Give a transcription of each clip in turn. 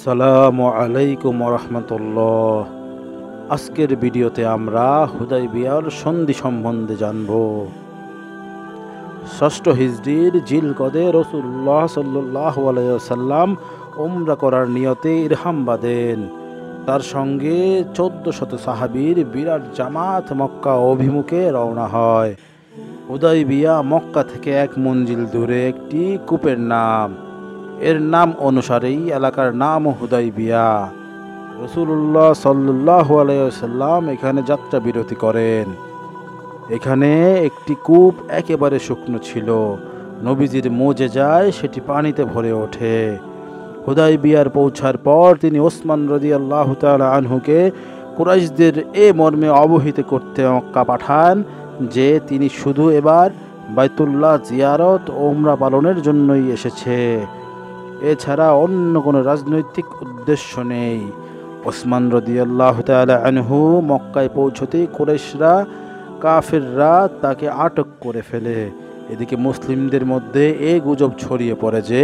আসসালামু আলাইকুম রহমতুল্লাহ। আজকের ভিডিওতে আমরা হুদাইবিয়ার সন্ধি সম্বন্ধে জানব। ষষ্ঠ হিজরির জিলকদে রাসূলুল্লাহ সাল্লাল্লাহু আলাইহি ওয়াসাল্লাম উমরা করার নিয়তে ইরহাম বাঁধেন। তার সঙ্গে 1400 সাহাবীর বিরাট জামাত মক্কা অভিমুখে রওনা হয়। হুদাইবিয়া মক্কা থেকে 1 মঞ্জিল দূরে একটি কূপের নাম। এর নাম অনুসারেই এলাকার নাম হুদাইবিয়া। রাসূলুল্লাহ সাল্লাল্লাহু আলাইহি ওয়াসাল্লাম এখানে যাত্রা বিরতি করেন। এখানে একটি কূপ একেবারে শুকনো ছিল। নবীজির মুজিজায় সেটি পানিতে ভরে ওঠে। হুদাইবিয়ার পৌঁছার পর তিনি ওসমান রাদিয়াল্লাহু তাআলা আনহুকে কুরাইশদের এ মর্মে অবহিত করতে মক্কা পাঠান যে তিনি শুধু এবার বাইতুল্লাহ জিয়ারত ও উমরা পালনের জন্যই এসেছে, এছাড়া অন্য কোনো রাজনৈতিক উদ্দেশ্য নেই। ওসমান রাদিয়াল্লাহু তাআলা আনহু মক্কায় পৌঁছতেই কুরাইশরা কাফিররা তাকে আটক করে ফেলে। এদিকে মুসলিমদের মধ্যে এই গুজব ছড়িয়ে পড়ে যে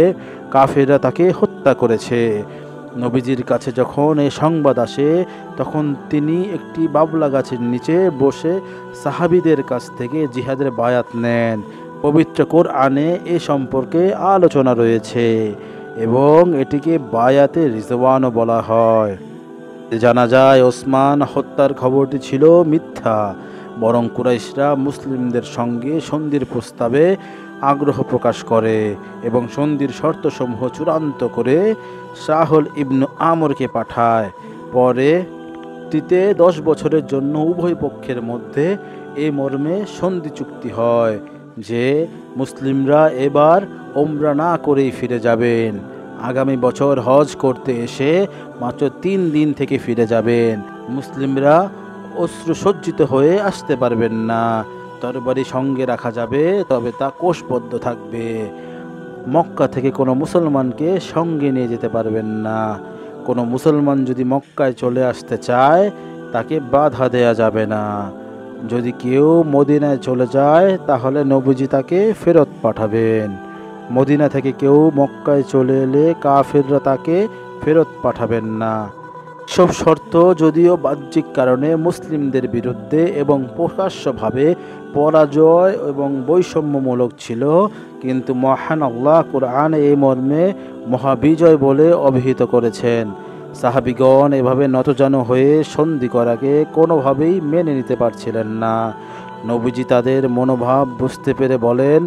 কাফিররা তাকে হত্যা করেছে। নবীজির কাছে যখন এই সংবাদ আসে তখন তিনি একটি বাবলা গাছের নিচে বসে সাহাবীদের কাছ থেকে জিহাদের বায়াত নেন। পবিত্র কোরআনে এ সম্পর্কে আলোচনা রয়েছে এবং এটিকে বায়াতে রিজওয়ানও বলা হয়। জানা যায় ওসমান হত্যার খবরটি ছিল মিথ্যা, বরং কুরাইশরা মুসলিমদের সঙ্গে সন্ধির প্রস্তাবে আগ্রহ প্রকাশ করে এবং সন্ধির শর্তসমূহ চূড়ান্ত করে সাহল ইবনু আমরকে পাঠায়। পরে 10 বছরের জন্য উভয় পক্ষের মধ্যে এই মর্মে সন্ধি চুক্তি হয় যে মুসলিমরা এবার উমরা না করেই ফিরে যাবেন। আগামী বছর হজ করতে এসে মাত্র 3 দিন থেকে ফিরে যাবেন। মুসলিমরা অশ্রুসজ্জিত হয়ে আসতে পারবেন না। তরবারি সঙ্গে রাখা যাবে, তবে তা কোষবদ্ধ থাকবে। মক্কা থেকে কোনো মুসলমানকে সঙ্গে নিয়ে যেতে পারবেন না। কোনো মুসলমান যদি মক্কায় চলে আসতে চায় তাকে বাধা দেয়া যাবে না। যদি কেউ মদিনায় চলে যায় তাহলে নবীজি তাকে ফেরত পাঠাবেন। মদিনা থেকে কেউ মক্কায় চলে এলে কাফিররা তাকে ফেরত পাঠাবেন না। সব শর্ত যদিও বাহ্যিক কারণে মুসলিমদের বিরুদ্ধে এবং প্রকাশ্যভাবে পরাজয় এবং বৈষম্যমূলক ছিল, কিন্তু মহান আল্লাহ কুরআন এই মর্মে মহাবিজয় বলে অভিহিত করেছেন। সাহাবীগণ এভাবে নতজানু হয়ে সন্ধি করাকে কোনোভাবেই মেনে নিতে পারছিলেন না। নবীজি তাদের মনোভাব বুঝতে পেরে বলেন,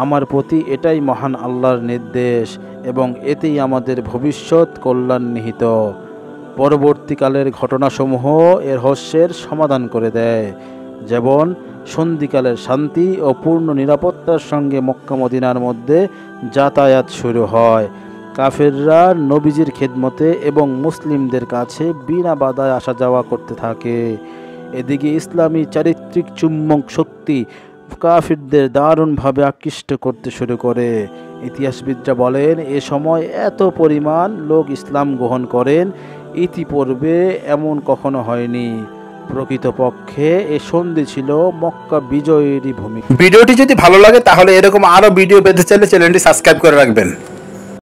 আমার প্রতি এটাই মহান আল্লাহর নির্দেশ এবং এতেই আমাদের ভবিষ্যৎ কল্যাণ নিহিত। পরবর্তীকালের ঘটনাসমূহ এর রহস্যের সমাধান করে দেয়। যেমন সন্ধিকালের শান্তি ও পূর্ণ নিরাপত্তার সঙ্গে মক্কা মদিনার মধ্যে যাতায়াত শুরু হয়। কাফেররা নবীজির খেদমতে এবং মুসলিমদের কাছে বিনা বাধায় আসা যাওয়া করতে থাকে। এদিকে ইসলামী চারিত্রিক চুম্বক শক্তি কাফিরদের দারুণভাবে আকৃষ্ট করতে শুরু করে। ইতিহাসবিদরা বলেন এ সময় এত পরিমাণ লোক ইসলাম গ্রহণ করেন ইতিপূর্বে এমন কখনো হয়নি। প্রকৃতপক্ষে এ সন্ধি ছিল মক্কা বিজয়েরই ভূমি। ভিডিওটি যদি ভালো লাগে তাহলে এরকম আরো ভিডিও পেতে চাইলে চ্যানেলটি সাবস্ক্রাইব করে রাখবেন।